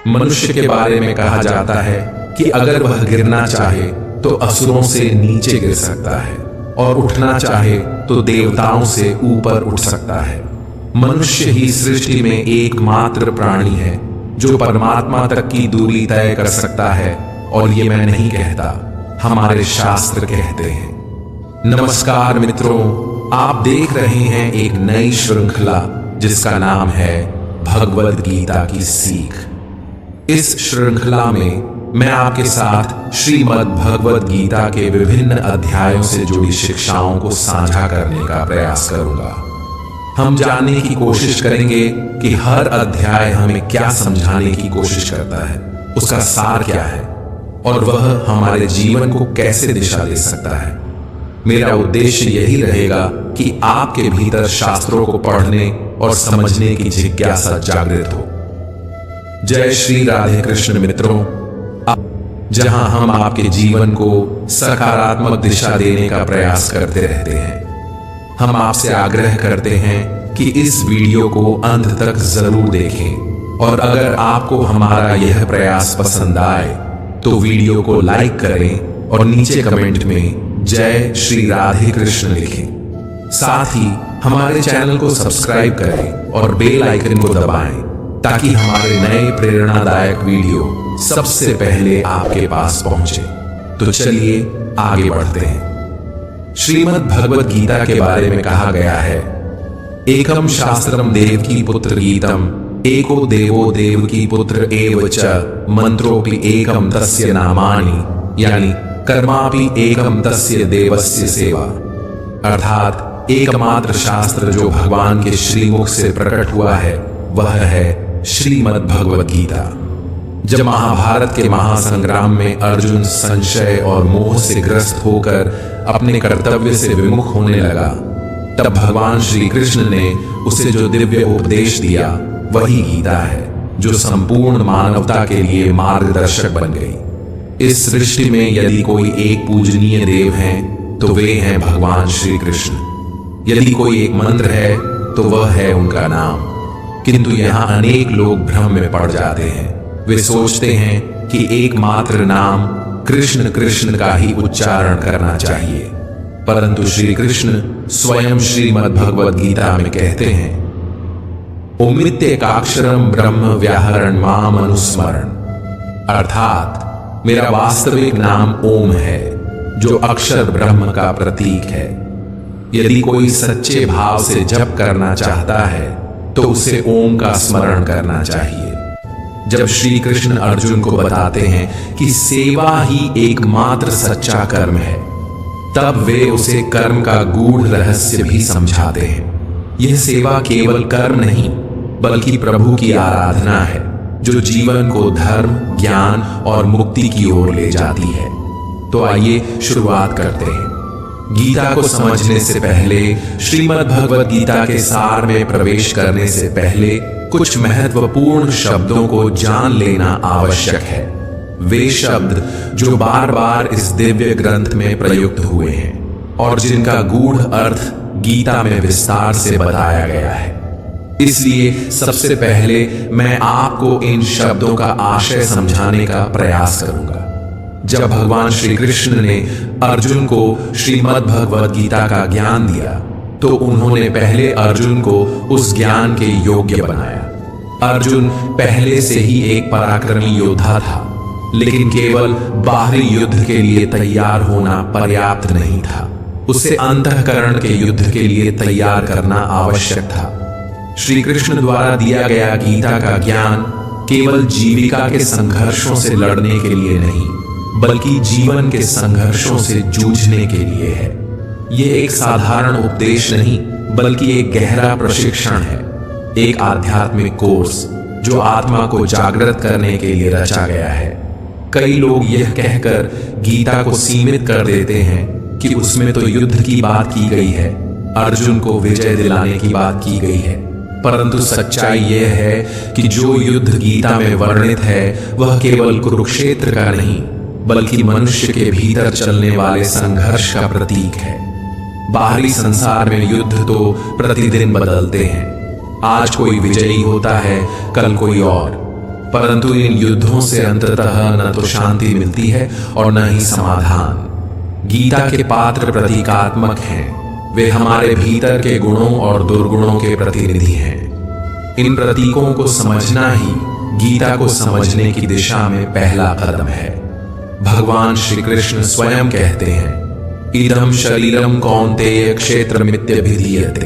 मनुष्य के बारे में कहा जाता है कि अगर वह गिरना चाहे तो असुरों से नीचे गिर सकता है और उठना चाहे तो देवताओं से ऊपर उठ सकता है। मनुष्य ही सृष्टि में एकमात्र प्राणी है जो परमात्मा तक की दूरी तय कर सकता है, और ये मैं नहीं कहता, हमारे शास्त्र कहते हैं। नमस्कार मित्रों, आप देख रहे हैं एक नई श्रृंखला जिसका नाम है भगवद गीता की सीख। इस श्रृंखला में मैं आपके साथ श्रीमद् भगवद गीता के विभिन्न अध्यायों से जुड़ी शिक्षाओं को साझा करने का प्रयास करूंगा। हम जानने की कोशिश करेंगे कि हर अध्याय हमें क्या समझाने की कोशिश करता है, उसका सार क्या है और वह हमारे जीवन को कैसे दिशा दे सकता है। मेरा उद्देश्य यही रहेगा कि आपके भीतर शास्त्रों को पढ़ने और समझने की जिज्ञासा जागृत हो। जय श्री राधे कृष्ण मित्रों, जहां हम आपके जीवन को सकारात्मक दिशा देने का प्रयास करते रहते हैं, हम आपसे आग्रह करते हैं कि इस वीडियो को अंत तक जरूर देखें, और अगर आपको हमारा यह प्रयास पसंद आए तो वीडियो को लाइक करें और नीचे कमेंट में जय श्री राधे कृष्ण लिखें। साथ ही हमारे चैनल को सब्सक्राइब करें और बेल आइकन को दबाएं ताकि हमारे नए प्रेरणादायक वीडियो सबसे पहले आपके पास पहुंचे। तो चलिए आगे बढ़ते हैं। श्रीमद् भगवद गीता के बारे में कहा गया है, एकम शास्त्रम देवकी पुत्र गीतम, एको देवो देवकी पुत्र एव च, मंत्रोपि एकम तस्य नामानि, यानी कर्मापि एकम तस्य देवस्य सेवा। अर्थात एकमात्र शास्त्र जो भगवान के श्रीमुख से प्रकट हुआ है वह है श्रीमद् भगवद गीता। जब महाभारत के महासंग्राम में अर्जुन संशय और मोह से ग्रस्त होकर अपने कर्तव्य से विमुख होने लगा, तब भगवान श्री कृष्ण ने उसे जो दिव्य उपदेश दिया वही गीता है, जो संपूर्ण मानवता के लिए मार्गदर्शक बन गई। इस सृष्टि में यदि कोई एक पूजनीय देव हैं तो वे हैं भगवान श्री कृष्ण। यदि कोई एक मंत्र है तो वह है उनका नाम। किंतु यहाँ अनेक लोग भ्रम में पड़ जाते हैं। वे सोचते हैं कि एकमात्र नाम कृष्ण कृष्ण का ही उच्चारण करना चाहिए, परंतु श्री कृष्ण स्वयं श्रीमद् भगवद गीता में कहते हैं, ओमित्येकाक्षरम ब्रह्म व्याहरण माम अनुस्मरण। अर्थात मेरा वास्तविक नाम ओम है, जो अक्षर ब्रह्म का प्रतीक है। यदि कोई सच्चे भाव से जप करना चाहता है तो उसे ओम का स्मरण करना चाहिए। जब श्री कृष्ण अर्जुन को बताते हैं कि सेवा ही एकमात्र सच्चा कर्म है, तब वे उसे कर्म का गूढ़ रहस्य भी समझाते हैं। यह सेवा केवल कर्म नहीं बल्कि प्रभु की आराधना है, जो जीवन को धर्म, ज्ञान और मुक्ति की ओर ले जाती है। तो आइए शुरुआत करते हैं। गीता को समझने से पहले, श्रीमद् भगवद गीता के सार में प्रवेश करने से पहले कुछ महत्वपूर्ण शब्दों को जान लेना आवश्यक है। वे शब्द जो बार बार इस दिव्य ग्रंथ में प्रयुक्त हुए हैं और जिनका गूढ़ अर्थ गीता में विस्तार से बताया गया है। इसलिए सबसे पहले मैं आपको इन शब्दों का आशय समझाने का प्रयास करूंगा। जब भगवान श्री कृष्ण ने अर्जुन को श्रीमद् भगवद गीता का ज्ञान दिया तो उन्होंने पहले अर्जुन को उस ज्ञान के योग्य बनाया। अर्जुन पहले से ही एक पराक्रमी योद्धा था, लेकिन केवल बाहरी युद्ध के लिए तैयार होना पर्याप्त नहीं था। उसे अंतःकरण के युद्ध के लिए तैयार करना आवश्यक था। श्री कृष्ण द्वारा दिया गया गीता का ज्ञान केवल जीविका के संघर्षों से लड़ने के लिए नहीं बल्कि जीवन के संघर्षों से जूझने के लिए है। यह एक साधारण उपदेश नहीं बल्कि एक गहरा प्रशिक्षण है, एक आध्यात्मिक कोर्स जो आत्मा को जागृत करने के लिए रचा गया है। कई लोग यह कहकर गीता को सीमित कर देते हैं कि उसमें तो युद्ध की बात की गई है, अर्जुन को विजय दिलाने की बात की गई है, परंतु सच्चाई यह है कि जो युद्ध गीता में वर्णित है वह केवल कुरुक्षेत्र का नहीं बल्कि मनुष्य के भीतर चलने वाले संघर्ष का प्रतीक है। बाहरी संसार में युद्ध तो प्रतिदिन बदलते हैं। आज कोई विजयी होता है, कल कोई और। परंतु इन युद्धों से अंततः न तो शांति मिलती है और न ही समाधान। गीता के पात्र प्रतीकात्मक हैं। वे हमारे भीतर के गुणों और दुर्गुणों के प्रतिनिधि हैं। इन प्रतीकों को समझना ही गीता को समझने की दिशा में पहला कदम है। भगवान श्री कृष्ण स्वयं कहते हैं, इदं शरीरम कौन्तेय क्षेत्रमित्यभिधीयते,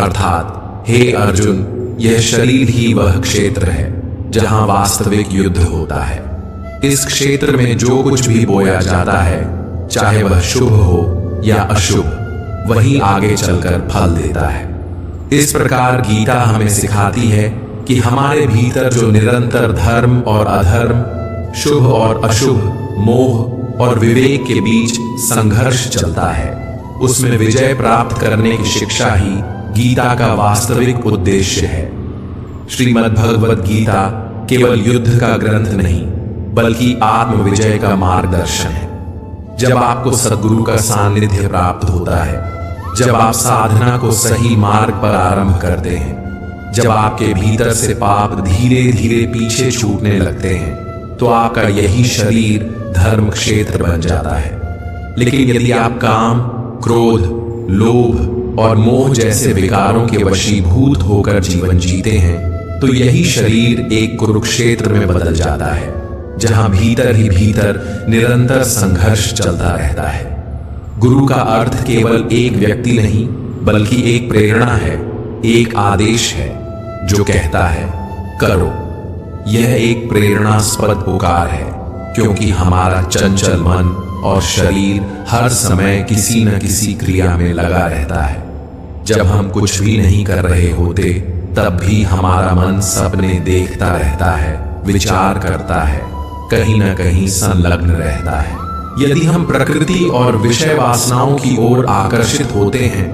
अर्थात हे अर्जुन, यह शरीर ही वह क्षेत्र है जहां वास्तविक युद्ध होता है। इस क्षेत्र में जो कुछ भी बोया जाता है, चाहे वह शुभ हो या अशुभ, वही आगे चलकर फल देता है। इस प्रकार गीता हमें सिखाती है कि हमारे भीतर जो निरंतर धर्म और अधर्म, शुभ और अशुभ, मोह और विवेक के बीच संघर्ष चलता है, उसमें विजय प्राप्त करने की शिक्षा ही गीता का वास्तविक उद्देश्य है। श्रीमद् भगवद गीता केवल युद्ध का ग्रंथ नहीं, बल्कि आत्म विजय का मार्गदर्शन है। जब आपको सद्गुरु का सानिध्य प्राप्त होता है, जब आप साधना को सही मार्ग पर आरंभ करते हैं, जब आपके भीतर से पाप धीरे धीरे पीछे छूटने लगते हैं, तो आपका यही शरीर धर्म क्षेत्र बन जाता है। लेकिन यदि आप काम, क्रोध, लोभ और मोह जैसे विकारों के वशीभूत होकर जीवन जीते हैं, तो यही शरीर एक कुरुक्षेत्र में बदल जाता है, जहां भीतर ही भीतर निरंतर संघर्ष चलता रहता है। गुरु का अर्थ केवल एक व्यक्ति नहीं, बल्कि एक प्रेरणा है, एक आदेश है जो कहता है करो। यह एक प्रेरणास्पद पुकार है, क्योंकि हमारा चंचल मन और शरीर हर समय किसी न किसी क्रिया में लगा रहता है। जब हम कुछ भी नहीं कर रहे होते, तब भी हमारा मन सपने देखता रहता है, विचार करता है, कहीं न कहीं संलग्न रहता है। यदि हम प्रकृति और विषय वासनाओं की ओर आकर्षित होते हैं,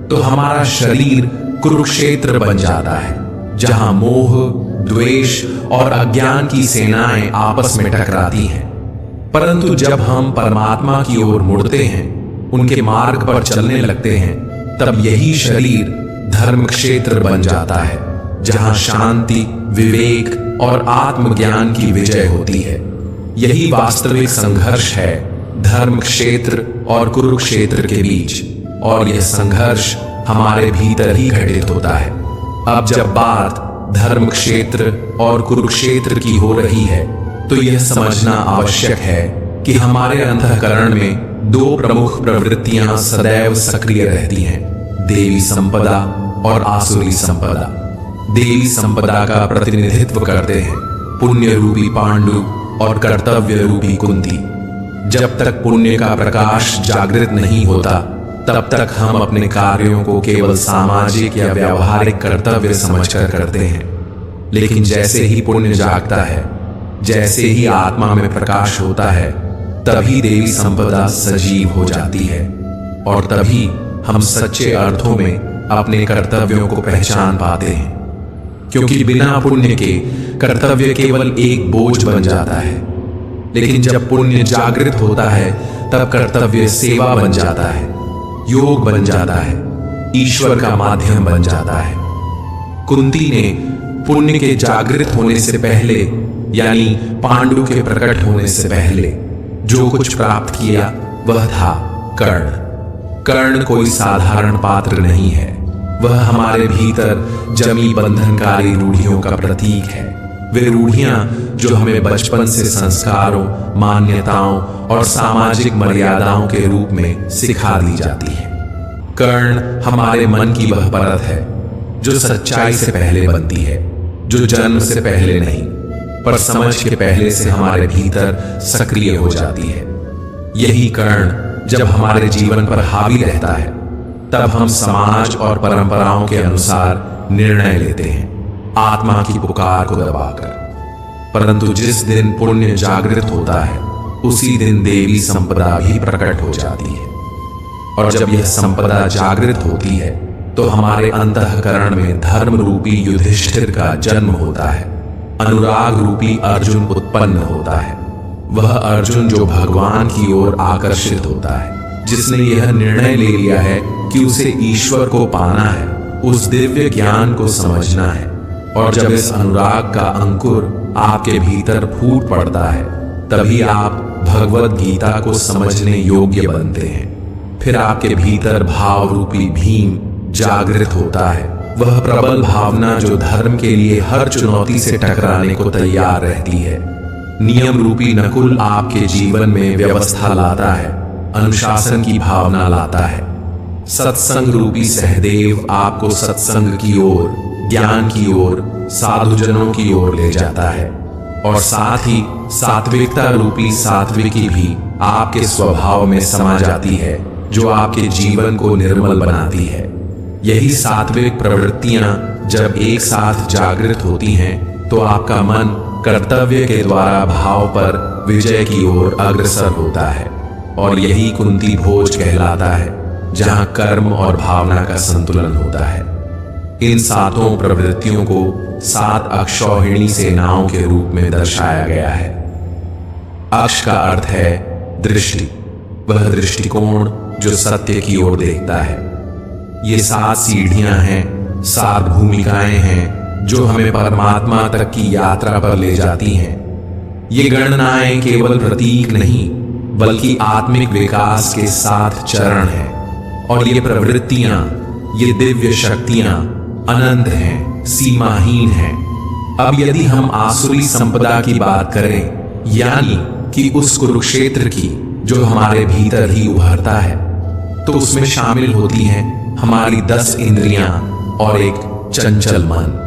तो हमारा शरीर कुरुक्षेत्र बन जाता है, जहां मोह, द्वेष और अज्ञान की सेनाएं आपस में टकराती हैं। परंतु जब हम परमात्मा की ओर मुड़ते हैं, उनके मार्ग पर चलने लगते हैं, तब यही शरीर धर्म क्षेत्र बन जाता है, जहां शांति, विवेक और आत्मज्ञान की विजय होती है। यही वास्तविक संघर्ष है धर्म क्षेत्र और कुरुक्षेत्र के बीच, और यह संघर्ष हमारे भीतर ही घटित होता है। अब जब बात धर्म क्षेत्र और कुरुक्षेत्र की हो रही है, तो यह समझना आवश्यक है कि हमारे अंतःकरण में दो प्रमुख प्रवृत्तियां सदैव सक्रिय रहती हैं, देवी संपदा और आसुरी संपदा। देवी संपदा का प्रतिनिधित्व करते हैं पुण्य रूपी पांडु और कर्तव्य रूपी कुंती। जब तक पुण्य का प्रकाश जागृत नहीं होता, तब तक हम अपने कार्यों को केवल सामाजिक या व्यावहारिक कर्तव्य समझकर करते हैं। लेकिन जैसे ही पुण्य जागता है, जैसे ही आत्मा में प्रकाश होता है, तभी देवी संपदा सजीव हो जाती है, और तभी हम सच्चे अर्थों में अपने कर्तव्यों को पहचान पाते हैं। क्योंकि बिना पुण्य के कर्तव्य केवल एक बोझ बन जाता है, लेकिन जब पुण्य जागृत होता है, तब कर्तव्य सेवा बन जाता है, योग बन जाता है, ईश्वर का माध्यम बन जाता है। कुंती ने पुण्य के जागृत होने से पहले, यानी पांडु के प्रकट होने से पहले, जो कुछ प्राप्त किया वह था कर्ण। कर्ण कोई साधारण पात्र नहीं है, वह हमारे भीतर जमी बंधनकारी रूढ़ियों का प्रतीक है। वे रूढ़ियां जो हमें बचपन से संस्कारों, मान्यताओं और सामाजिक मर्यादाओं के रूप में सिखा दी जाती है। कर्ण हमारे मन की वह परत है जो सच्चाई से पहले बनती है, जो जन्म से पहले नहीं, पर समझ के पहले से हमारे भीतर सक्रिय हो जाती है। यही कर्ण जब हमारे जीवन पर हावी रहता है, तब हम समाज और परंपराओं के अनुसार निर्णय लेते हैं, आत्मा की पुकार को दबाकर। परंतु जिस दिन पुण्य जागृत होता है, उसी दिन देवी संपदा भी प्रकट हो जाती है। और जब यह संपदा जागृत होती है, तो हमारे अंतःकरण में धर्म रूपी युधिष्ठिर का जन्म होता है, अनुराग रूपी अर्जुन उत्पन्न होता है। वह अर्जुन जो भगवान की ओर आकर्षित होता है, जिसने यह निर्णय ले लिया है कि उसे ईश्वर को पाना है, उस दिव्य ज्ञान को समझना है। और जब इस अनुराग का अंकुर आपके भीतर फूट पड़ता है, तभी आप भगवत गीता को समझने योग्य बनते हैं। फिर आपके भीतर भाव रूपी भीम जागृत होता है, वह प्रबल भावना जो धर्म के लिए हर चुनौती से टकराने को तैयार रहती है। नियम रूपी नकुल आपके जीवन में व्यवस्था लाता है, अनुशासन की भावना लाता है। सत्संग रूपी सहदेव आपको सत्संग की ओर, ज्ञान की ओर, साधुजनों की ओर ले जाता है। और साथ ही सात्विकता रूपी सात्विकी भी आपके स्वभाव में समा जाती है, जो आपके जीवन को निर्मल बनाती है। यही सात्विक प्रवृत्तियां जब एक साथ जागृत होती हैं, तो आपका मन कर्तव्य के द्वारा भाव पर विजय की ओर अग्रसर होता है। और यही कुंती भोज कहलाता है, जहां कर्म और भावना का संतुलन होता है। इन सातों प्रवृत्तियों को 7 अक्षौहिणी सेनाओं के रूप में दर्शाया गया है। अक्ष का अर्थ है दृष्टि, वह दृष्टिकोण जो सत्य की ओर देखता है। ये 7 सीढ़ियां हैं, 7 भूमिकाएं हैं जो हमें परमात्मा तक की यात्रा पर ले जाती हैं। ये गणनाएं केवल प्रतीक नहीं, बल्कि आत्मिक विकास के 7 चरण हैं। और ये प्रवृत्तियां, ये दिव्य शक्तियां अनंत हैं, सीमाहीन हैं। अब यदि हम आसुरी संपदा की बात करें, यानी कि उस कुरुक्षेत्र की जो हमारे भीतर ही उभरता है, तो उसमें शामिल होती हैं हमारी 10 इंद्रियां और एक चंचल मन।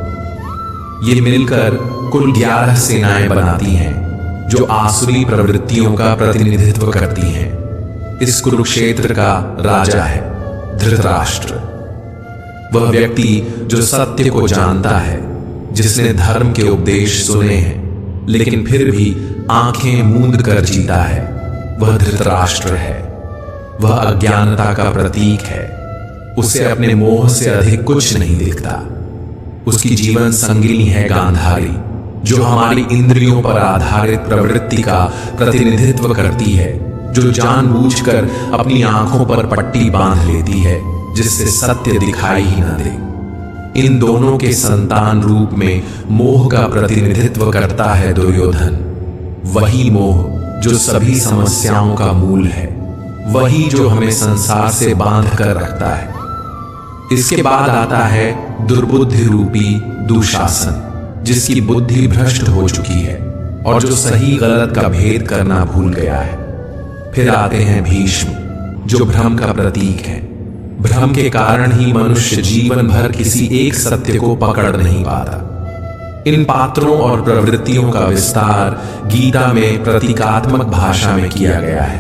ये मिलकर कुल 11 सेनाएं बनाती हैं, जो आसुरी प्रवृत्तियों का प्रतिनिधित्व करती हैं। इस कुरुक्षेत्र का राजा है धृतराष्ट्र, वह व्यक्ति जो सत्य को जानता है, जिसने धर्म के उपदेश सुने हैं, लेकिन फिर भी आंखें मूंद कर जीता है, वह धृतराष्ट्र है। वह अज्ञानता का प्रतीक है, उसे अपने मोह से अधिक कुछ नहीं दिखता। उसकी जीवन संगिनी है गांधारी, जो हमारी इंद्रियों पर आधारित प्रवृत्ति का प्रतिनिधित्व करती है, जो जानबूझकर अपनी आंखों पर पट्टी बांध लेती है, जिससे सत्य दिखाई ही न दे। इन दोनों के संतान रूप में मोह का प्रतिनिधित्व करता है दुर्योधन। वही मोह जो सभी समस्याओं का मूल है, वही जो हमें संसार से बांध कर रखता है। इसके बाद आता है दुर्बुद्धि रूपी दुशासन, जिसकी बुद्धि भ्रष्ट हो चुकी है और जो सही गलत का भेद करना भूल गया है। फिर आते हैं भीष्म, जो भ्रम का प्रतीक है। भ्रम के कारण ही मनुष्य जीवन भर किसी एक सत्य को पकड़ नहीं पाता। इन पात्रों और प्रवृत्तियों का विस्तार गीता में प्रतीकात्मक भाषा में किया गया है,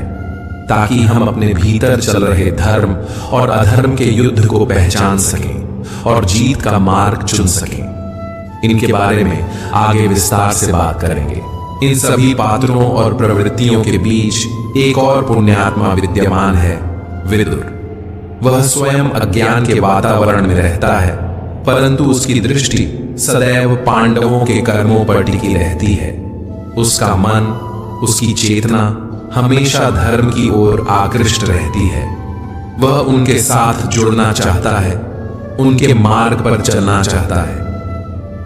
ताकि हम अपने भीतर चल रहे धर्म और अधर्म के युद्ध को पहचान सकें और जीत का मार्ग चुन सकें। इनके बारे में आगे विस्तार से बात करेंगे। इन सभी पात्रों और प्रवृत्तियों के बीच एक और पुण्यात्मा विद्यमान है, विदुर। वह स्वयं अज्ञान के वातावरण में रहता है, परंतु उसकी दृष्टि सदैव पांडवों के कर्मों पर टिकी रहती है। उसका मन, उसकी चेतना हमेशा धर्म की ओर आकृष्ट रहती है। वह उनके साथ जुड़ना चाहता है, उनके मार्ग पर चलना चाहता है।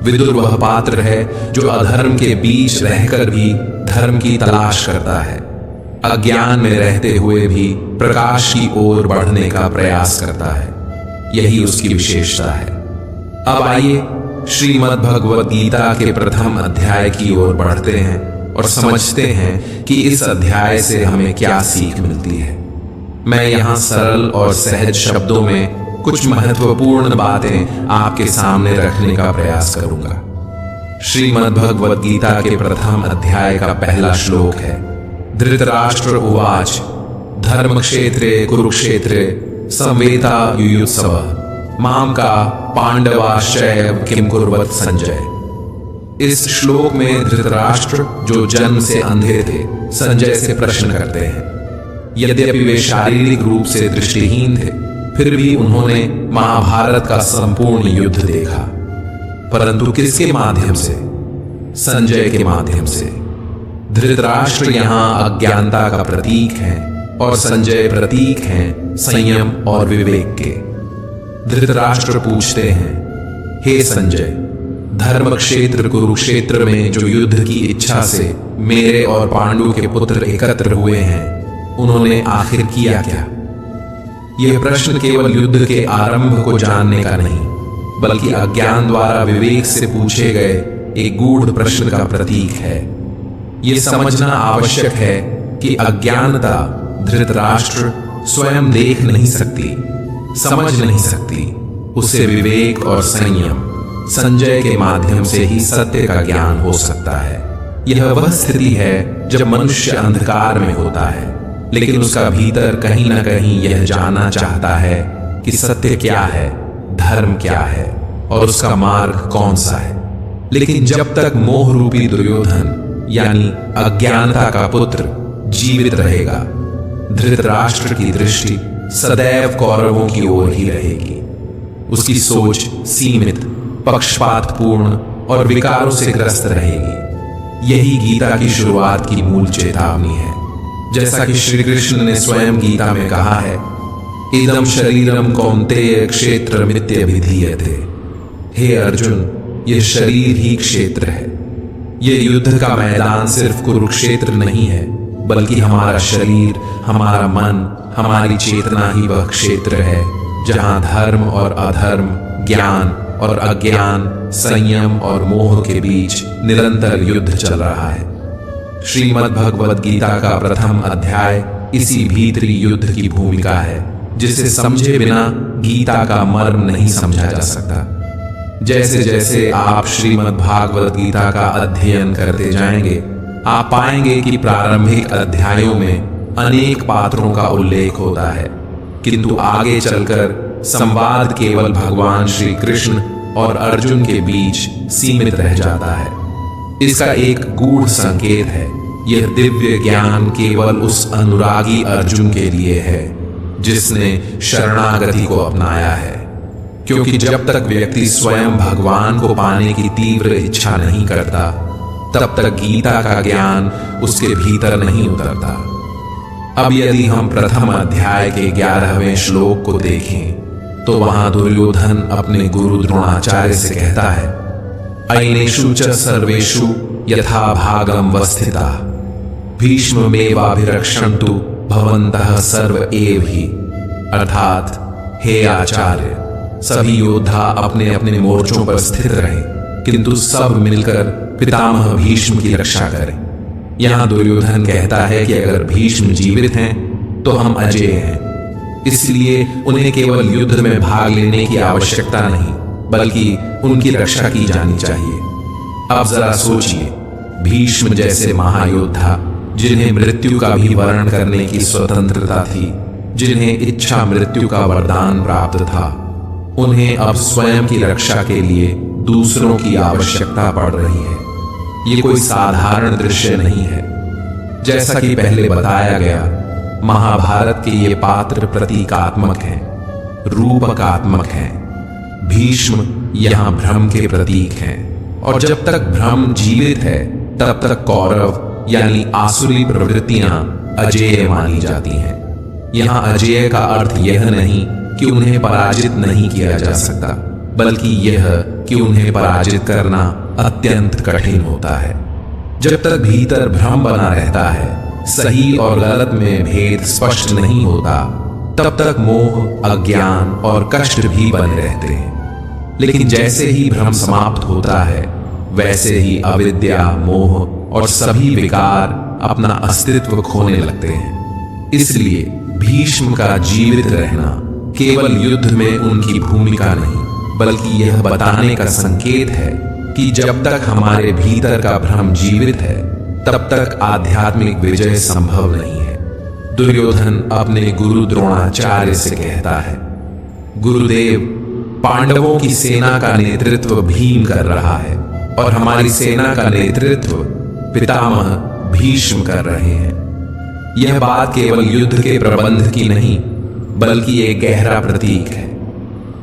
विदुर वह पात्र है जो अधर्म के बीच रहकर भी धर्म की तलाश करता है, अज्ञान में रहते हुए भी प्रकाश की ओर बढ़ने का प्रयास करता है। यही उसकी विशेषता है। अब आइए श्रीमद् भगवद गीता के प्रथम अध्याय की ओर बढ़ते हैं और समझते हैं कि इस अध्याय से हमें क्या सीख मिलती है। मैं यहाँ सरल और सहज शब्दों में कुछ महत्वपूर्ण बातें आपके सामने रखने का प्रयास करूंगा। श्रीमद् भगवद गीता के प्रथम अध्याय का पहला श्लोक है, धृतराष्ट्र उवाच धर्मक्षेत्रे कुरुक्षेत्रे संवेता युयुत्सवः माम का पांडवाश्चैव किम कुर्वत संजय। इस श्लोक में धृतराष्ट्र, जो जन्म से अंधे थे, संजय से प्रश्न करते हैं। यद्यपि वे शारीरिक रूप से दृष्टिहीन थे, फिर भी उन्होंने महाभारत का संपूर्ण युद्ध देखा, परंतु किसके माध्यम से? संजय के माध्यम से। धृतराष्ट्र यहाँ अज्ञानता का प्रतीक है और संजय प्रतीक हैं संयम और विवेक के। धृतराष्ट्र पूछते हैं, हे संजय, धर्म क्षेत्र कुरुक्षेत्र में जो युद्ध की इच्छा से मेरे और पांडु के पुत्र एकत्र हुए हैं, उन्होंने आखिर किया क्या? यह प्रश्न केवल युद्ध के आरंभ को जानने का नहीं, बल्कि अज्ञान द्वारा विवेक से पूछे गए एक गूढ़ प्रश्न का प्रतीक है। यह समझना आवश्यक है कि अज्ञानता धृतराष्ट्र स्वयं देख नहीं सकती, समझ नहीं सकती। उसे विवेक और संयम, संजय के माध्यम से ही सत्य का ज्ञान हो सकता है। यह वह स्थिति है जब मनुष्य अंधकार में होता है, लेकिन उसका भीतर कहीं ना कहीं यह जानना चाहता है कि सत्य क्या है, धर्म क्या है और उसका मार्ग कौन सा है। लेकिन जब तक मोह रूपी दुर्योधन यानी अज्ञानता का पुत्र जीवित रहेगा, धृतराष्ट्र की दृष्टि सदैव कौरवों की ओर ही रहेगी। उसकी सोच सीमित, पक्षपातपूर्ण और विकारों से ग्रस्त रहेगी। यही गीता की शुरुआत की मूल चेतावनी है। जैसा कि श्री कृष्ण ने स्वयं गीता में कहा है, इदम शरीरम कौन्तेय क्षेत्र मित्य विधीयते। हे अर्जुन, यह शरीर ही क्षेत्र है। यह युद्ध का मैदान सिर्फ कुरुक्षेत्र नहीं है, बल्कि हमारा शरीर, हमारा मन, हमारी चेतना ही वह क्षेत्र है जहां धर्म और अधर्म, ज्ञान और अज्ञान, संयम और मोह के बीच निरंतर युद्ध चल रहा है। श्रीमद् भगवद गीता का प्रथम अध्याय इसी भीतरी युद्ध की भूमिका है, जिसे समझे बिना गीता का मर्म नहीं समझा जा सकता। जैसे जैसे आप श्रीमद् भागवत गीता का अध्ययन करते जाएंगे, आप पाएंगे कि प्रारंभिक अध्यायों में अनेक पात्रों का उल्लेख होता है, किंतु आगे चलकर संवाद केवल भगवान श्री कृष्ण और अर्जुन के बीच सीमित रह जाता है। इसका एक गूढ़ संकेत है, यह दिव्य ज्ञान केवल उस अनुरागी अर्जुन के लिए है जिसने शरणागति को अपनाया है। क्योंकि जब तक व्यक्ति स्वयं भगवान को पाने की तीव्र इच्छा नहीं करता, तब तक गीता का ज्ञान उसके भीतर नहीं उतरता। अब यदि हम प्रथम अध्याय के 11वें श्लोक को देखें, तो वहां दुर्योधन अपने गुरु द्रोणाचार्य से कहता है, अयनेषु च सर्वेषु यथा भागम वस्थिता भीष्ममेवाभिरक्षन्तु भवन्तः सर्व एव हि। अर्थात, हे आचार्य, सभी योद्धा अपने अपने मोर्चों पर स्थित रहें, किंतु सब मिलकर पितामह भीष्म की रक्षा करें। यहां दुर्योधन कहता है कि अगर भीष्म जीवित हैं तो हम अजेय हैं, इसलिए उन्हें केवल युद्ध में भाग लेने की आवश्यकता नहीं, बल्कि उनकी रक्षा की जानी चाहिए। अब जरा सोचिए, भीष्म जैसे महायोद्धा, जिन्हें मृत्यु का भी वर्ण करने की स्वतंत्रता थी, जिन्हें इच्छा मृत्यु का वरदान प्राप्त था, उन्हें अब स्वयं की रक्षा के लिए दूसरों की आवश्यकता पड़ रही है। ये कोई साधारण दृश्य नहीं है। जैसा कि पहले बताया गया, महाभारत के ये पात्र प्रतीकात्मक हैं, रूपकात्मक हैं। भीष्म यहाँ भ्रम के प्रतीक हैं, और जब तक भ्रम जीवित है, तब तक कौरव यानी आसुरी प्रवृत्तियां अजेय मानी जाती हैं। यहाँ अजेय का अर्थ यह नहीं कि उन्हें पराजित नहीं किया जा सकता, बल्कि यह कि उन्हें पराजित करना अत्यंत कठिन होता है। जब तक भीतर भ्रम बना रहता है, सही और गलत में भेद स्पष्ट नहीं होता, तब तक मोह, अज्ञान और कष्ट भी बने रहते हैं। लेकिन जैसे ही भ्रम समाप्त होता है, वैसे ही अविद्या, मोह और सभी विकार अपना अस्तित्व खोने लगते हैं। इसलिए भीष्म का जीवित रहना केवल युद्ध में उनकी भूमिका नहीं, बल्कि यह बताने का संकेत है कि जब तक हमारे भीतर का भ्रम जीवित है, तब तक आध्यात्मिक विजय संभव नहीं है। दुर्योधन अपने गुरु द्रोणाचार्य से कहता है, गुरुदेव, पांडवों की सेना का नेतृत्व भीम कर रहा है और हमारी सेना का नेतृत्व पितामह भीष्म कर रहे हैं। यह बात केवल युद्ध के प्रबंध की नहीं, बल्कि एक गहरा प्रतीक है।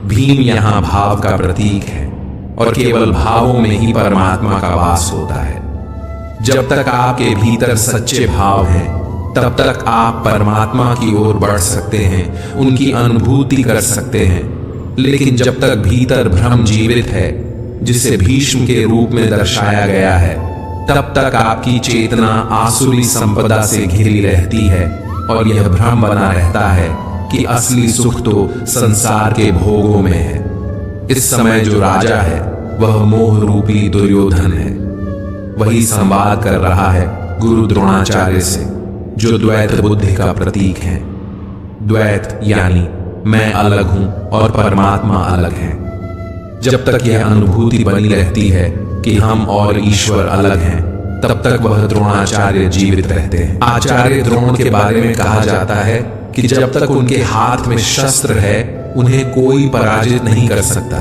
भीम यहाँ भाव का प्रतीक है, और केवल भावों में ही परमात्मा का वास होता है। जब तक आपके भीतर सच्चे भाव हैं, तब तक आप परमात्मा की ओर बढ़ सकते हैं, उनकी अनुभूति कर सकते हैं। लेकिन जब तक भीतर भ्रम जीवित है, जिसे भीष्म के रूप में दर्शाया गया है, तब तक आपकी चेतना आसुरी संपदा से घिरी रहती है और यह भ्रम बना रहता है कि असली सुख तो संसार के भोगों में है। इस समय जो राजा है वह मोह रूपी दुर्योधन है। वही संवाद कर रहा है गुरु द्रोणाचार्य से, जो द्वैत बुद्धि का प्रतीक है। द्वैत यानी मैं अलग हूं और परमात्मा अलग है। जब तक यह अनुभूति बनी रहती है कि हम और ईश्वर अलग हैं, तब तक वह द्रोणाचार्य जीवित रहते हैं। आचार्य द्रोण के बारे में कहा जाता है कि जब तक उनके हाथ में शस्त्र है, उन्हें कोई पराजित नहीं कर सकता।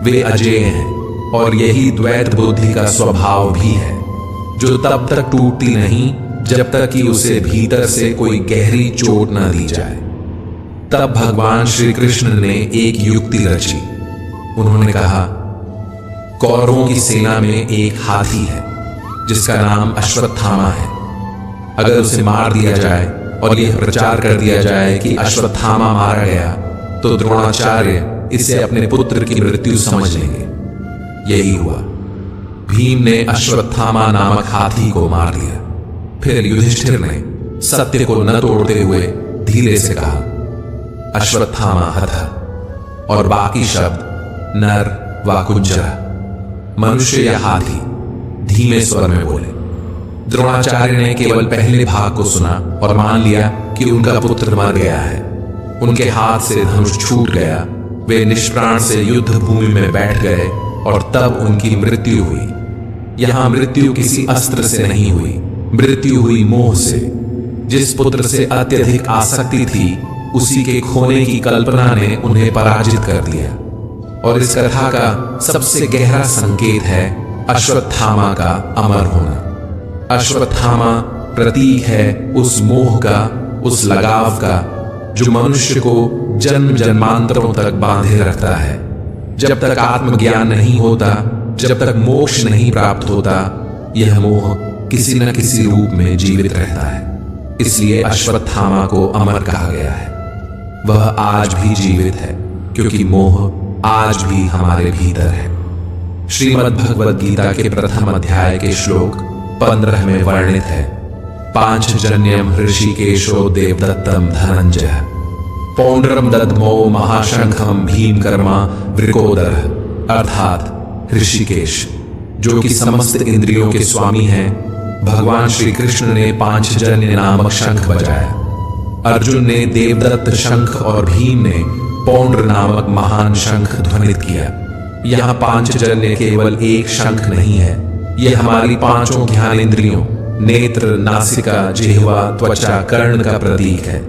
वे अजेय हैं और यही द्वैत बुद्धि का स्वभाव भी है, जो तब तक टूटती नहीं जब तक कि उसे भीतर से कोई गहरी चोट न दी जाए। तब भगवान श्री कृष्ण ने एक युक्ति रची। उन्होंने कहा, कौरवों की सेना में एक हाथी है जिसका नाम अश्वत्थामा है। अगर उसे मार दिया जाए और यह प्रचार कर दिया जाए कि अश्वत्थामा मारा गया, तो द्रोणाचार्य इसे अपने पुत्र की मृत्यु समझ लेंगे। यही हुआ। भीम ने अश्वत्थामा नामक हाथी को मार दिया। फिर युधिष्ठिर ने सत्य को न तोड़ते हुए धीरे से कहा, अश्वत्थामा हथ, और बाकी शब्द नर व कुंजरा, मनुष्य या हाथी, धीमे स्वर में बोले। द्रोणाचार्य ने केवल पहले भाग को सुना और मान लिया कि उनका पुत्र मर गया है। उनके हाथ से धनुष छूट गया। वे निष्प्राण से युद्ध भूमि में बैठ गए और तब उनकी मृत्यु हुई। यहां मृत्यु किसी अस्त्र से नहीं हुई, मृत्यु हुई मोह से। जिस पुत्र से अत्यधिक आसक्ति थी, उसी के खोने की कल्पना ने उन्हें पराजित कर दिया। और इस कथा का सबसे गहरा संकेत है अश्वत्थामा का अमर होना। अश्वत्थामा प्रतीक है उस मोह का, उस लगाव का, जो मनुष्य को जन्म जन्मांतरों तक बांधे रखता है। जब तक आत्मज्ञान नहीं होता, जब तक मोक्ष नहीं प्राप्त होता, यह मोह किसी न किसी रूप में जीवित रहता है। इसलिए अश्वत्थामा को अमर कहा गया है। वह आज भी जीवित है, क्योंकि मोह आज भी हमारे भीतर है। श्रीमद् भगवद गीता के प्रथम अध्याय के श्लोक 15 में वर्णित है, पांचजन्यम ऋषिकेशो देवदत्तम धनंजय पौंड्रम दद्मो महाशंखम भीमकर्मा वृकोदर, अर्थात ऋषिकेश, जो कि समस्त इंद्रियों के स्वामी हैं। भगवान श्री कृष्ण ने पांचजन्य नामक शंख बजाया। अर्जुन ने देवदत्त शंख और भीम ने पौंड्र नामक महान शंख ध्वनित किया। यहाँ पांचजन्य केवल एक शंख नहीं है, यह हमारी पांचों ज्ञानेंद्रियों नेत्र, नासिका, जिह्वा, त्वचा, कर्ण का प्रतीक है।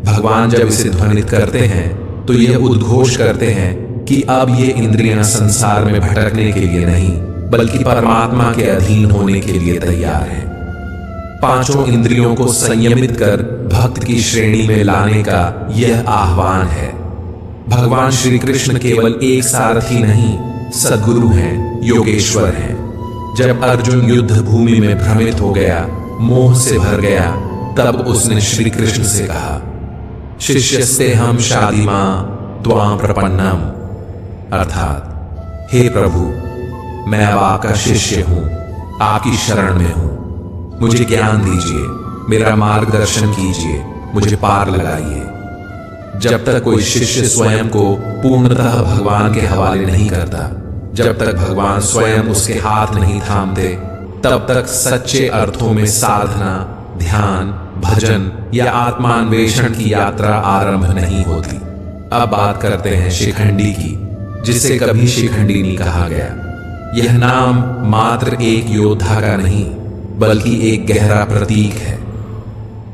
भगवान जब इसे ध्वनित करते हैं तो यह उद्घोष करते हैं कि अब ये इंद्रियां संसार में भटकने के लिए नहीं, बल्कि परमात्मा के अधीन होने के लिए तैयार हैं। पांचों इंद्रियों को संयमित कर भक्त की श्रेणी में लाने का यह आह्वान है। भगवान श्री कृष्ण केवल एक सारथी नहीं, सद्गुरु हैं, योगेश्वर हैं। जब अर्जुन युद्ध भूमि में भ्रमित हो गया, मोह से भर गया, तब उसने श्री कृष्ण से कहा, शिष्यस्ते हम शादिमा त्वां प्रपन्नम, अर्थात हे प्रभु, मैं अब आपका शिष्य हूं, आपकी शरण में हूं। मुझे ज्ञान दीजिए, मेरा मार्गदर्शन कीजिए, मुझे पार लगाइए। जब तक कोई शिष्य स्वयं को पूर्णतः भगवान के हवाले नहीं करता, जब तक भगवान स्वयं उसके हाथ नहीं थामते, तब तक सच्चे अर्थों में साधना, ध्यान, भजन या आत्मान्वेषण की यात्रा आरंभ नहीं होती। अब बात करते हैं शिखंडी की, जिसे कभी शिखंडी नहीं कहा गया। यह नाम मात्र एक योद्धा का नहीं, बल्कि एक गहरा प्रतीक है।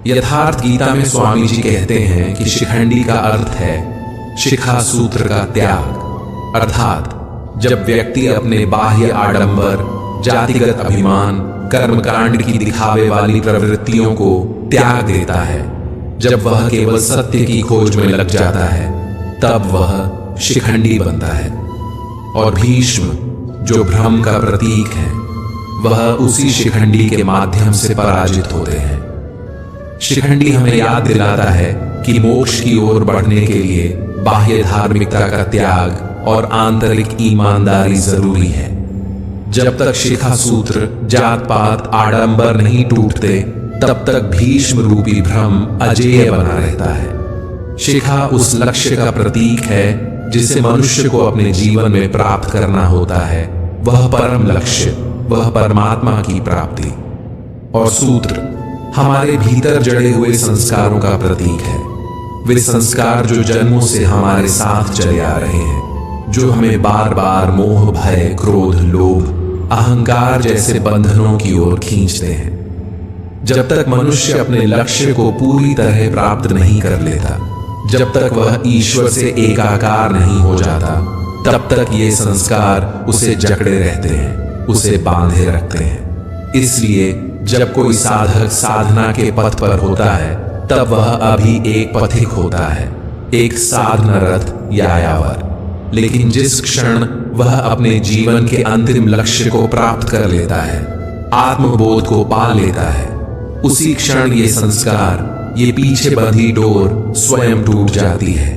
यथार्थ गीता में स्वामी जी कहते हैं कि शिखंडी का अर्थ है शिखा सूत्र का त्याग, अर्थात जब व्यक्ति अपने बाह्य आडंबर, जातिगत अभिमान, कर्मकांड की दिखावे वाली प्रवृत्तियों को त्याग देता है, जब वह केवल सत्य की खोज में लग जाता है, तब वह शिखंडी बनता है। और भीष्म, जो भ्रम का प्रतीक है, वह उसी शिखंडी के माध्यम से पराजित होते हैं। शिखंडी हमें याद दिलाता है कि मोक्ष की ओर बढ़ने के लिए बाह्य धार्मिकता का त्याग, और आंतरिक ईमानदारी जरूरी है। जब तक शिखा सूत्र, जात पात, आडंबर नहीं टूटते, तब तक भीष्म रूपी भ्रम अजेय बना रहता है। शिखा उस लक्ष्य का प्रतीक है जिसे मनुष्य को अपने जीवन में प्राप्त करना होता है। वह परम लक्ष्य, वह परमात्मा की प्राप्ति। और सूत्र हमारे भीतर जड़े हुए संस्कारों का प्रतीक है। वे संस्कार जो जन्मों से हमारे साथ चले आ रहे हैं, जो हमें बार बार मोह, भय, क्रोध, लोभ, अहंकार जैसे बंधनों की ओर खींचते हैं। जब तक मनुष्य अपने लक्ष्य को पूरी तरह प्राप्त नहीं कर लेता, जब तक वह ईश्वर से एकाकार नहीं हो जाता, तब तक ये संस्कार उसे जकड़े रहते हैं, उसे बांधे रखते हैं। इसलिए जब कोई साधक साधना के पथ पर होता है, तब वह अभी एक पथिक होता है, एक साधनरत यायावर। लेकिन जिस क्षण वह अपने जीवन के अंतिम लक्ष्य को प्राप्त कर लेता है, आत्मबोध को पा लेता है, उसी क्षण ये संस्कार, ये पीछे बंधी डोर स्वयं टूट जाती है।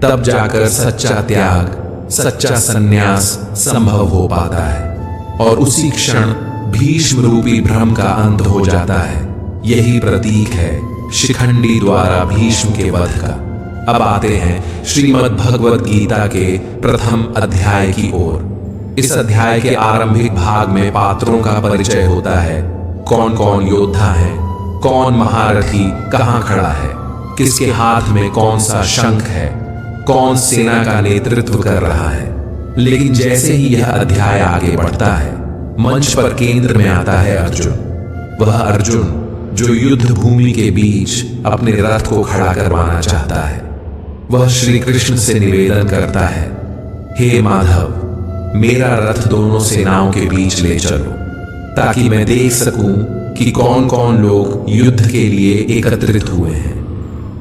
तब जाकर सच्चा त्याग, सच्चा संन्यास संभव हो पाता है और उसी क्षण भीष्म रूपी भ्रम का अंत हो जाता है। यही प्रतीक है शिखंडी द्वारा भीष्म के वध का। अब आते हैं श्रीमद् भगवद गीता के प्रथम अध्याय की ओर। इस अध्याय के आरंभिक भाग में पात्रों का परिचय होता है। कौन कौन योद्धा है, कौन महारथी कहां खड़ा है, किसके हाथ में कौन सा शंख है, कौन सेना का नेतृत्व कर रहा है। लेकिन जैसे ही यह अध्याय आगे बढ़ता है, मंच पर केंद्र में आता है अर्जुन। वह अर्जुन जो युद्ध भूमि के बीच अपने रथ को खड़ा करवाना चाहता है। वह श्री कृष्ण से निवेदन करता है, हे माधव, मेरा रथ दोनों सेनाओं के बीच ले चलो, ताकि मैं देख सकूं कि कौन कौन लोग युद्ध के लिए एकत्रित हुए हैं।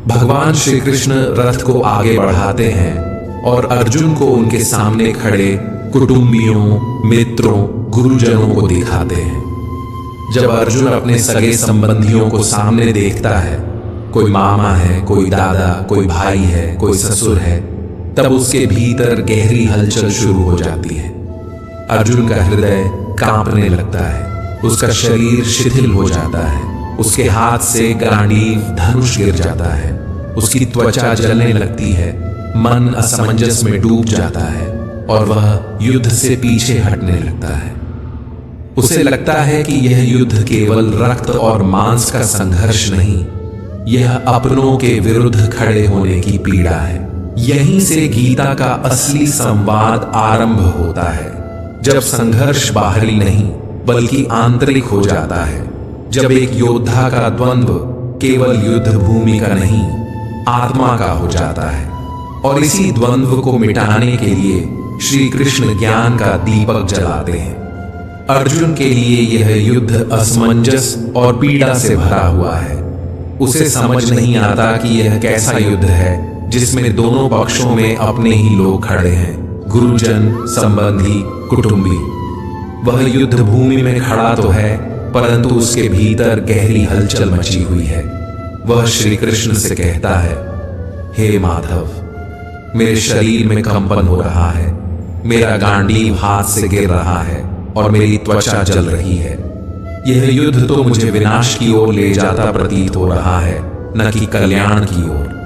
भगवान श्री कृष्ण रथ को आगे बढ़ाते हैं और अर्जुन को उनके सामने खड़े कुटुंबियों, मित्रों, गुरुजनों को दिखाते हैं। जब अर्जुन अपने सगे संबंधियों को सामने देखता है, कोई मामा है, कोई दादा, कोई भाई है, कोई ससुर है, तब उसके भीतर गहरी हलचल शुरू हो जाती है। अर्जुन का हृदय कांपने लगता है, उसका शरीर शिथिल हो जाता है, उसके हाथ से गांडीव धनुष गिर जाता है, उसकी त्वचा जलने लगती है, मन असमंजस में डूब जाता है और वह युद्ध से पीछे हटने लगता है। उसे लगता है कि यह युद्ध केवल रक्त और मांस का संघर्ष नहीं, यह अपनों के विरुद्ध खड़े होने की पीड़ा है। यहीं से गीता का असली संवाद आरंभ होता है, जब संघर्ष बाहरी नहीं बल्कि आंतरिक हो जाता है। जब एक योद्धा का द्वंद्व केवल युद्ध भूमि का नहीं, आत्मा का हो जाता है। और इसी द्वंद्व को मिटाने के लिए श्री कृष्ण ज्ञान का दीपक जलाते हैं। अर्जुन के लिए यह युद्ध असमंजस और पीड़ा से भरा हुआ है। उसे समझ नहीं आता कि यह कैसा युद्ध है जिसमें दोनों पक्षों में अपने ही लोग खड़े हैं, गुरुजन, संबंधी, कुटुंबी। वह युद्ध भूमि में खड़ा तो है, परंतु उसके भीतर गहरी हलचल मची हुई है। वह श्री कृष्ण से कहता है, हे माधव, मेरे शरीर में कंपन हो रहा है, मेरा गांडीव हाथ से गिर रहा है और मेरी त्वचा जल रही है। यह युद्ध तो मुझे विनाश की ओर ले जाता प्रतीत हो रहा है, न कि कल्याण की ओर।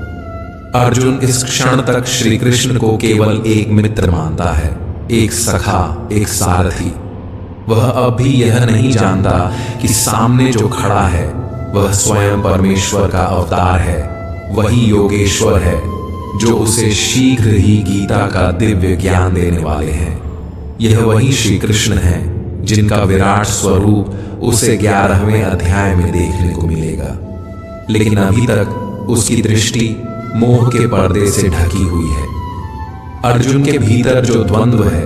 अर्जुन इस क्षण तक श्री कृष्ण को केवल एक मित्र मानता है, एक सखा, एक सारथी। वह अब भी यह नहीं जानता कि सामने जो खड़ा है वह स्वयं परमेश्वर का अवतार है, वही योगेश्वर है जो उसे शीघ्र ही गीता का दिव्य ज्ञान देने वाले हैं। यह वही श्री कृष्ण है जिनका विराट स्वरूप उसे 11वें अध्याय में देखने को मिलेगा। लेकिन अभी तक उसकी दृष्टि मोह के पर्दे से ढकी हुई है। अर्जुन के भीतर जो द्वंद्व है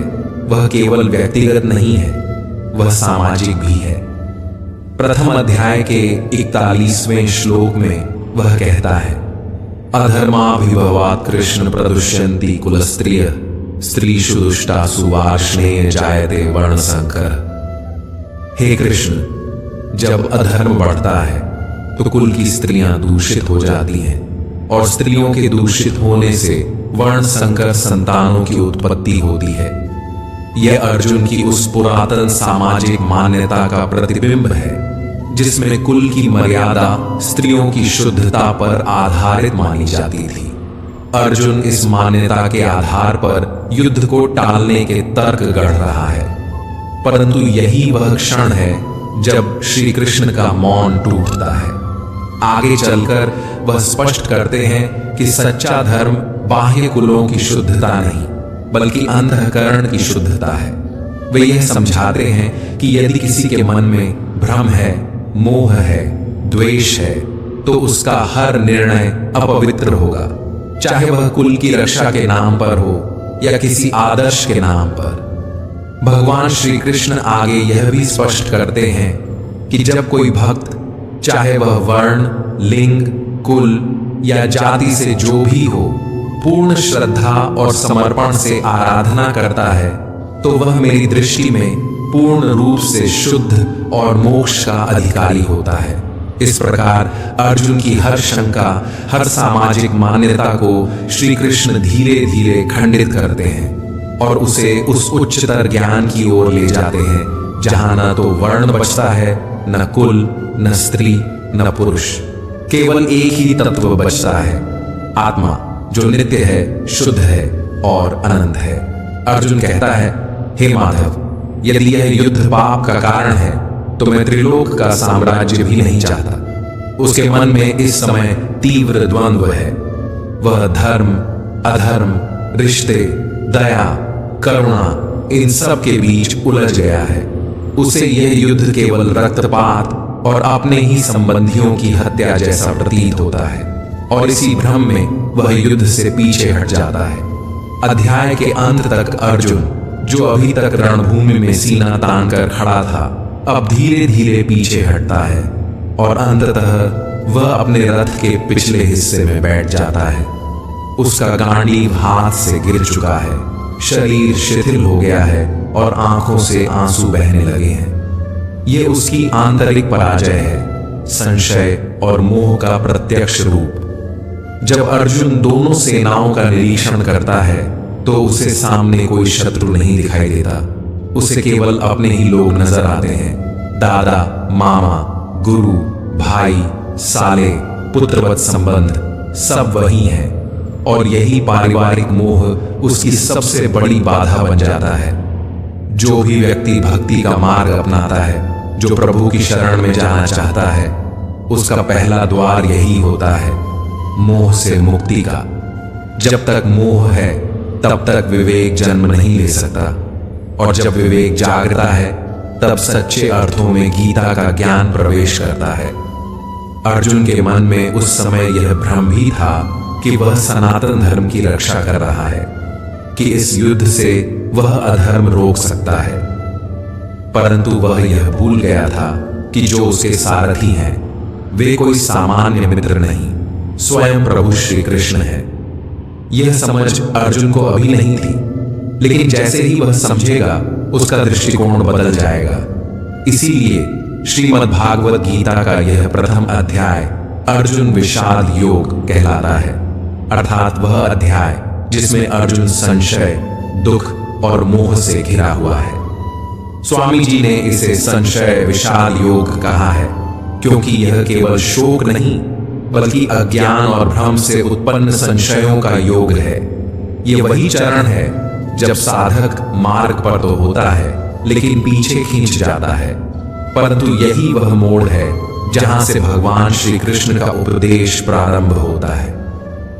वह केवल व्यक्तिगत नहीं है, वह सामाजिक भी है। प्रथम अध्याय के 41वें श्लोक में वह कहता है, अधर्माभिभवात् कृष्ण प्रदुष्यन्ति कुलस्त्रिय स्त्रीषु दुष्टासु वार्ष्णेय जायते वर्णसंकर। हे कृष्ण, जब अधर्म बढ़ता है तो कुल की स्त्रियां दूषित हो जाती हैं, और स्त्रियों के दूषित होने से वर्ण संकर संतानों की उत्पत्ति होती है। यह अर्जुन की उस पुरातन सामाजिक मान्यता का प्रतिबिंब है जिसमें कुल की मर्यादा स्त्रियों की शुद्धता पर आधारित मानी जाती थी। अर्जुन इस मान्यता के आधार पर युद्ध को टालने के तर्क गढ़ रहा है, परंतु यही वह क्षण है जब श्री कृष्ण का मौन टूटता है। आगे चलकर वह स्पष्ट करते हैं कि सच्चा धर्म बाह्य कुलों की शुद्धता नहीं बल्कि अंतःकरण की शुद्धता है। वे यह समझाते हैं कि यदि किसी के मन में भ्रम है, मोह है, द्वेष है, तो उसका हर निर्णय अपवित्र होगा, चाहे वह कुल की रक्षा के नाम पर हो या किसी आदर्श के नाम पर। भगवान श्री कृष्ण आगे यह भी स्पष्ट करते हैं कि जब कोई भक्त, चाहे वह वर्ण, लिंग, कुल या जाति से जो भी हो, पूर्ण श्रद्धा और समर्पण से आराधना करता है तो वह मेरी दृष्टि में पूर्ण रूप से शुद्ध और मोक्ष का अधिकारी होता है। इस प्रकार अर्जुन की हर शंका, हर सामाजिक मान्यता को श्री कृष्ण धीरे धीरे खंडित करते हैं और उसे उस उच्चतर ज्ञान की ओर ले जाते हैं जहां न तो वर्ण बचता है, न कुल, न स्त्री, न पुरुष। केवल एक ही तत्व बचता है, आत्मा, जो नित्य है, शुद्ध है और अनंत है। अर्जुन कहता है, हे माधव, यदि यह युद्ध पाप का कारण है तो मैं त्रिलोक का साम्राज्य भी नहीं चाहता। उसके मन में इस समय तीव्र द्वंद्व है। वह धर्म, अधर्म, रिश्ते, दया, करुणा, इन सब के बीच उलझ गया है। उसे यह युद्ध केवल रक्तपात और अपने ही संबंधियों की हत्या जैसा प्रतीत होता है और इसी भ्रम में वह युद्ध से पीछे हट जाता है। अध्याय के अंत तक अर्जुन, जो अभी तक रणभूमि में सीना तान कर खड़ा था, अब धीरे धीरे पीछे हटता है और अंततः वह अपने रथ के पिछले हिस्से में बैठ जाता है। उसका गांडीव हाथ से गिर चुका है, शरीर शिथिल हो गया है और आंखों से आंसू बहने लगे हैं। ये उसकी आंतरिक पराजय है, संशय और मोह का प्रत्यक्ष रूप। जब अर्जुन दोनों सेनाओं का निरीक्षण करता है तो उसे सामने कोई शत्रु नहीं दिखाई देता। उसे केवल अपने ही लोग नजर आते हैं। दादा, मामा, गुरु, भाई, साले, पुत्रवत संबंध सब वही हैं और यही पारिवारिक मोह उसकी सबसे बड़ी बाधा बन जाता है। जो भी व्यक्ति भक्ति का मार्ग अपनाता है, जो प्रभु की शरण में जाना चाहता है, उसका पहला द्वार यही होता है, मोह से मुक्ति का। जब तक मोह है तब तक विवेक जन्म नहीं ले सकता और जब विवेक जागता है तब सच्चे अर्थों में गीता का ज्ञान प्रवेश करता है। अर्जुन के मन में उस समय यह भ्रम भी था कि वह सनातन धर्म की रक्षा कर रहा है, कि इस युद्ध से वह अधर्म रोक सकता है, परंतु वह यह भूल गया था कि जो उसके सारथी हैं वे कोई सामान्य मित्र नहीं, स्वयं प्रभु श्री कृष्ण है। यह समझ अर्जुन को अभी नहीं थी, लेकिन जैसे ही वह समझेगा उसका दृष्टिकोण बदल जाएगा। इसीलिए श्रीमद् भागवत गीता का यह प्रथम अध्याय अर्जुन विषाद योग कहलाता है, अर्थात वह अध्याय जिसमें अर्जुन संशय, दुख और मोह से घिरा हुआ है। स्वामी जी ने इसे संशय विषाद योग कहा है क्योंकि यह केवल शोक नहीं बल्कि अज्ञान और भ्रम से उत्पन्न संशयों का योग है। ये वही चरण है जब साधक मार्ग पर तो होता है लेकिन पीछे खींच जाता है, परंतु यही वह मोड़ है जहां से भगवान श्री कृष्ण का उपदेश प्रारंभ होता है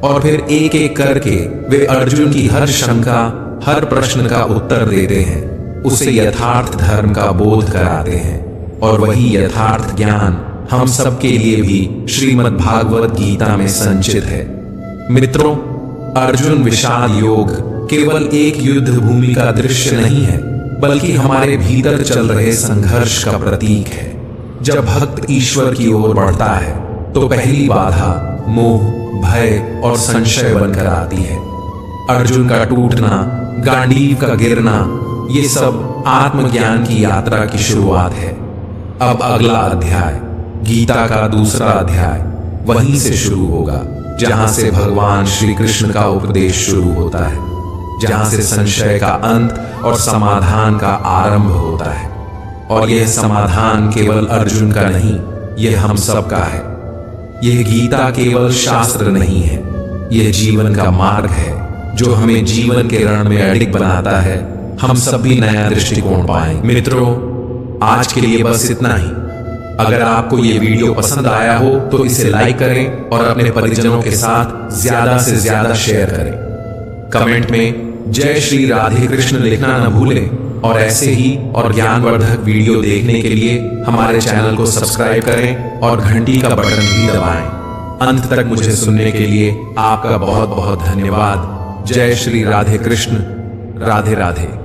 और फिर एक एक करके वे अर्जुन की हर शंका, हर प्रश्न का उत्तर देते हैं, उसे यथार्थ धर्म का बोध कराते हैं और वही यथार्थ ज्ञान हम सबके लिए भी श्रीमद् भागवत गीता में संचित है। मित्रों, अर्जुन विषाद योग केवल एक युद्ध भूमि का दृश्य नहीं है बल्कि हमारे भीतर चल रहे संघर्ष का प्रतीक है। जब भक्त ईश्वर की ओर बढ़ता है तो पहली बाधा मोह, भय और संशय बनकर आती है। अर्जुन का टूटना, गांडीव का गिरना, ये सब आत्मज्ञान की यात्रा की शुरुआत है। अब अगला अध्याय, गीता का दूसरा अध्याय, वहीं से शुरू होगा। जहां से भगवान श्री कृष्ण का उपदेश शुरू होता है, जहां से संशय का अंत और समाधान का आरंभ होता है। और यह समाधान केवल अर्जुन का नहीं, यह हम सब का है। यह गीता केवल शास्त्र नहीं है, यह जीवन का मार्ग है जो हमें जीवन के रण में अडिग बनाता है। हम सब भी नया दृष्टिकोण पाएं। मित्रों, आज के लिए बस इतना ही। अगर आपको ये वीडियो पसंद आया हो तो इसे लाइक करें और अपने परिजनों के साथ ज्यादा से ज्यादा शेयर करें। कमेंट में जय श्री राधे कृष्ण लिखना न भूलें और ऐसे ही और ज्ञानवर्धक वीडियो देखने के लिए हमारे चैनल को सब्सक्राइब करें और घंटी का बटन भी दबाएं। अंत तक मुझे सुनने के लिए आपका बहुत बहुत धन्यवाद। जय श्री राधे कृष्ण। राधे राधे।